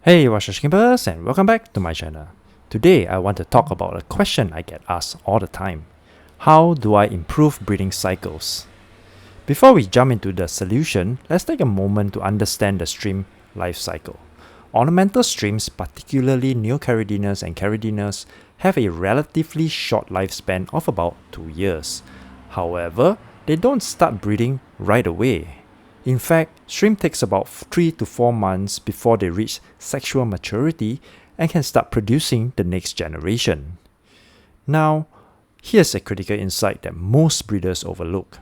Hey Watcher Skippers, and welcome back to my channel. Today I want to talk about a question I get asked all the time. How do I improve breeding cycles? Before we jump into the solution, let's take a moment to understand the stream life cycle. Ornamental streams, particularly Neocaridinus and Caridinus, have a relatively short lifespan of about 2 years. However, they don't start breeding right away. In fact, stream takes about 3 to 4 months before they reach sexual maturity and can start producing the next generation. Now, here's a critical insight that most breeders overlook.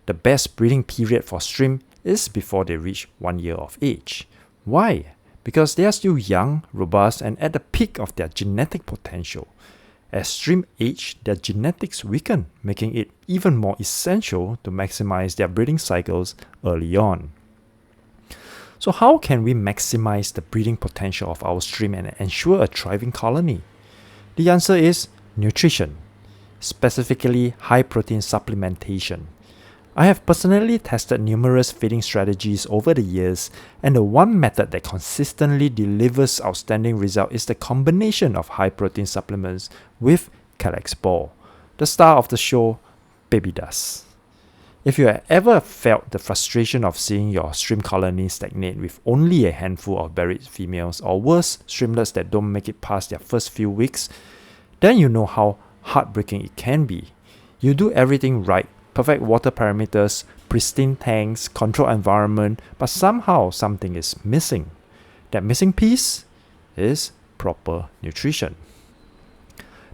The best breeding period for stream is before they reach 1 year of age. Why? Because they are still young, robust, and at the peak of their genetic potential. As stream age, their genetics weaken, making it even more essential to maximize their breeding cycles early on. So how can we maximize the breeding potential of our stream and ensure a thriving colony? The answer is nutrition, specifically high protein supplementation. I have personally tested numerous feeding strategies over the years, and the one method that consistently delivers outstanding results is the combination of high protein supplements with Kallax ball, the star of the show, baby dust. If you have ever felt the frustration of seeing your stream colony stagnate with only a handful of berried females, or worse, streamlets that don't make it past their first few weeks, then you know how heartbreaking it can be. You do everything right, perfect water parameters, pristine tanks, controlled environment, but somehow something is missing. That missing piece is proper nutrition.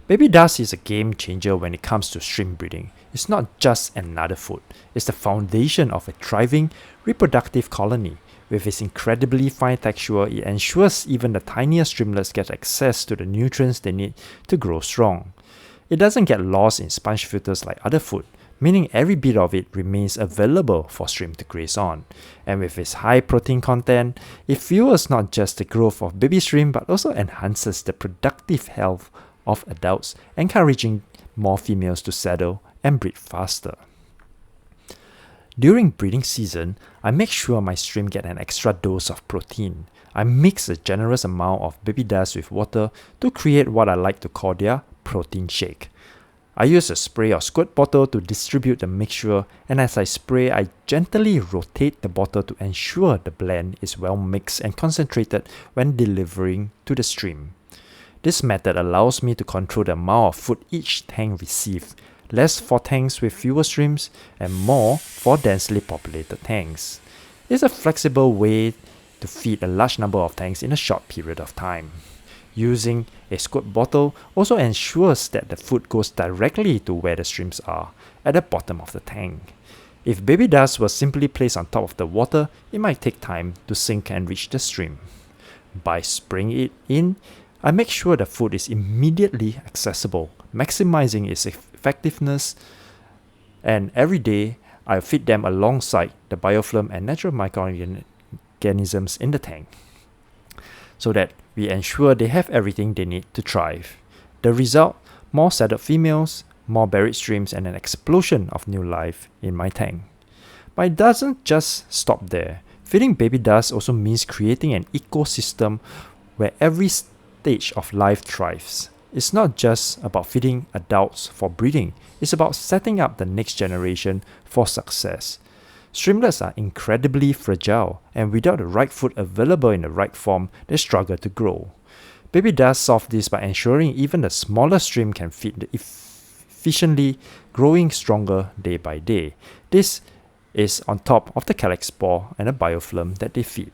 Baby dust is a game changer when it comes to stream breeding. It's not just another food, it's the foundation of a thriving, reproductive colony. With its incredibly fine texture, it ensures even the tiniest streamlets get access to the nutrients they need to grow strong. It doesn't get lost in sponge filters like other food, meaning every bit of it remains available for stream to graze on. And with its high protein content, it fuels not just the growth of baby stream but also enhances the productive health of adults, encouraging more females to settle and breed faster. During breeding season, I make sure my stream get an extra dose of protein. I mix a generous amount of baby dust with water to create what I like to call their protein shake. I use a spray or squirt bottle to distribute the mixture, and as I spray, I gently rotate the bottle to ensure the blend is well mixed and concentrated when delivering to the stream. This method allows me to control the amount of food each tank receives, less for tanks with fewer streams and more for densely populated tanks. It's a flexible way to feed a large number of tanks in a short period of time. Using a squirt bottle also ensures that the food goes directly to where the streams are, at the bottom of the tank. If baby dust was simply placed on top of the water, it might take time to sink and reach the stream. By spraying it in, I make sure the food is immediately accessible, maximizing its effectiveness, and every day I feed them alongside the biofilm and natural microorganisms in the tank, so that we ensure they have everything they need to thrive. The result, more settled females, more berried streams, and an explosion of new life in my tank. But it doesn't just stop there. Feeding baby dust also means creating an ecosystem where every stage of life thrives. It's not just about feeding adults for breeding, it's about setting up the next generation for success. Streamlets are incredibly fragile, and without the right food available in the right form, they struggle to grow. Baby dust solves this by ensuring even the smallest stream can feed efficiently, growing stronger day by day. This is on top of the Kallax ball and the biofilm that they feed.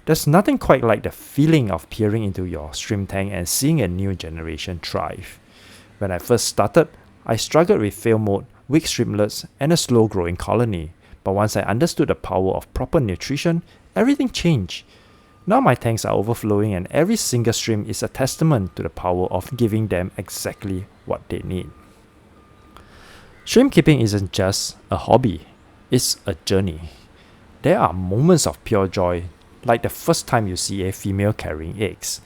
There's nothing quite like the feeling of peering into your stream tank and seeing a new generation thrive. When I first started, I struggled with fail mode, weak streamlets, and a slow growing colony. But once I understood the power of proper nutrition, everything changed. Now my tanks are overflowing, and every single stream is a testament to the power of giving them exactly what they need. Stream keeping isn't just a hobby, it's a journey. There are moments of pure joy, like the first time you see a female carrying eggs,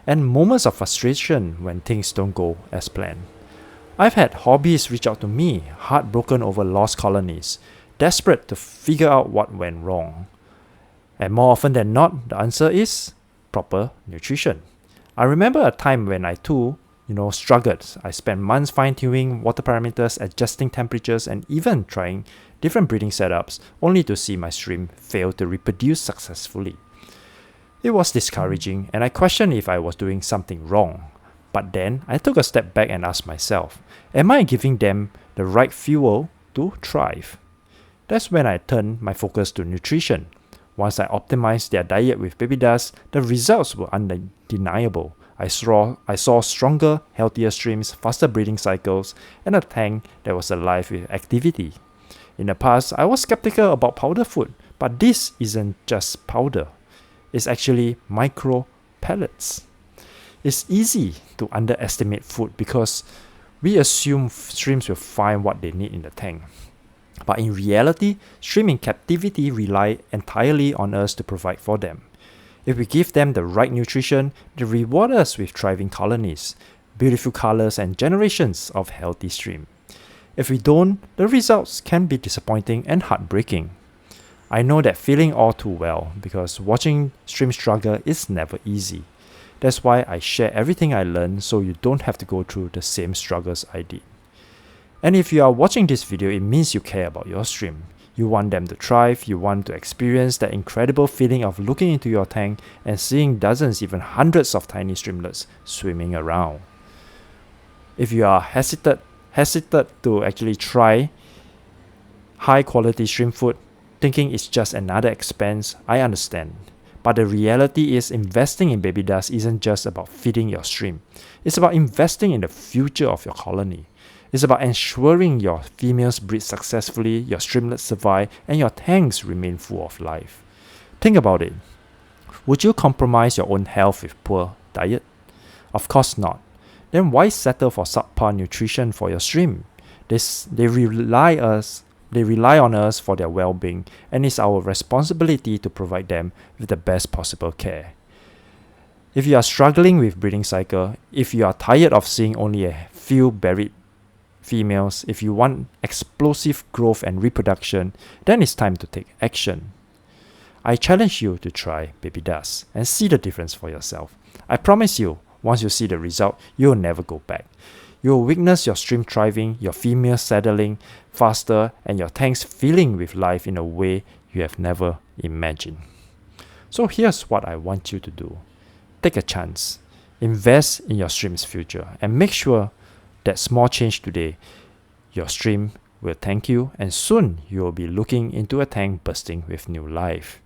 and moments of frustration when things don't go as planned. I've had hobbyists reach out to me, heartbroken over lost colonies, desperate to figure out what went wrong. And more often than not, the answer is proper nutrition. I remember a time when I too, struggled. I spent months fine-tuning water parameters, adjusting temperatures, and even trying different breeding setups, only to see my stream fail to reproduce successfully. It was discouraging, and I questioned if I was doing something wrong. But then I took a step back and asked myself, am I giving them the right fuel to thrive? That's when I turned my focus to nutrition. Once I optimized their diet with baby dust, the results were undeniable. I saw stronger, healthier streams, faster breeding cycles, and a tank that was alive with activity. In the past, I was skeptical about powder food, but this isn't just powder. It's actually micro pellets. It's easy to underestimate food because we assume streams will find what they need in the tank. But in reality, streams in captivity rely entirely on us to provide for them. If we give them the right nutrition, they reward us with thriving colonies, beautiful colors, and generations of healthy streams. If we don't, the results can be disappointing and heartbreaking. I know that feeling all too well because watching streams struggle is never easy. That's why I share everything I learned so you don't have to go through the same struggles I did. And if you are watching this video, it means you care about your stream. You want them to thrive, you want to experience that incredible feeling of looking into your tank and seeing dozens, even hundreds of tiny streamlets swimming around. If you are hesitant to actually try high quality stream food, thinking it's just another expense, I understand. But the reality is investing in baby dust isn't just about feeding your stream. It's about investing in the future of your colony. It's about ensuring your females breed successfully, your streamlets survive, and your tanks remain full of life. Think about it. Would you compromise your own health with poor diet? Of course not. Then why settle for subpar nutrition for your stream? They rely on us for their well-being, and it's our responsibility to provide them with the best possible care. If you are struggling with breeding cycle, if you are tired of seeing only a few berried females, if you want explosive growth and reproduction, then it's time to take action. I challenge you to try baby dust and see the difference for yourself. I promise you, once you see the result, you'll never go back. You'll witness your stream thriving, your females settling faster, and your tanks filling with life in a way you have never imagined. So here's what I want you to do. Take a chance. Invest in your stream's future and make sure that small change today, your stream will thank you, and soon you will be looking into a tank bursting with new life.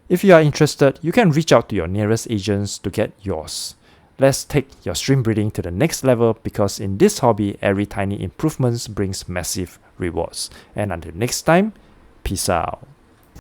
If you are interested, you can reach out to your nearest agents to get yours. Let's take your stream breeding to the next level because in this hobby, every tiny improvement brings massive rewards. And until next time, peace out.